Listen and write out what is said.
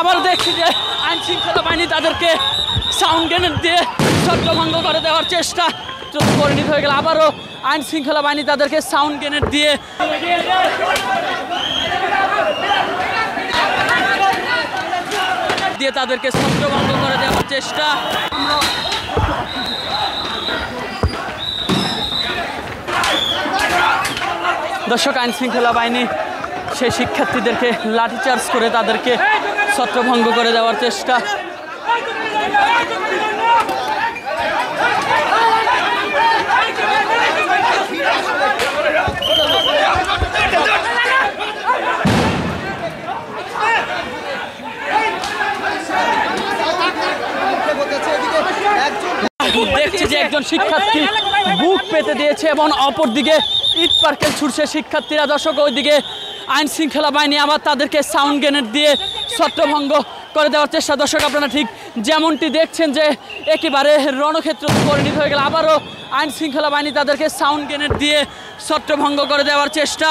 আবার দেখছি যে আইন শৃঙ্খলা বাহিনী তাদেরকে সাউন্ড গ্রেনেড দিয়ে ছত্রভঙ্গ করে দেওয়ার চেষ্টা পরিণত হয়ে গেল। আবারও আইন শৃঙ্খলা বাহিনী তাদেরকে সাউন্ড গ্রেনেড দিয়ে তাদেরকে ছত্রভঙ্গ করে দেওয়ার চেষ্টা। দর্শক, আইন শৃঙ্খলা বাহিনী সেই শিক্ষার্থীদেরকে লাঠিচার্জ করে তাদেরকে ছত্রভঙ্গ করে দেওয়ার চেষ্টা। দেখছি যে একজন শিক্ষার্থী বুক পেতে দিয়েছে এবং অপরদিকে ইট পার্কেল ছুটছে শিক্ষার্থীরা। দর্শক, ওইদিকে আইন শৃঙ্খলা বাহিনী আবার তাদেরকে সাউন্ড গ্রেনেড দিয়ে ছত্রভঙ্গ করে দেওয়ার চেষ্টা। দর্শক, আপনারা ঠিক যেমনটি দেখছেন যে একেবারে রণক্ষেত্র পরিণত হয়ে গেল। আবারও আইন শৃঙ্খলা বাহিনী তাদেরকে সাউন্ড গ্রেনেড দিয়ে ছত্রভঙ্গ করে দেওয়ার চেষ্টা।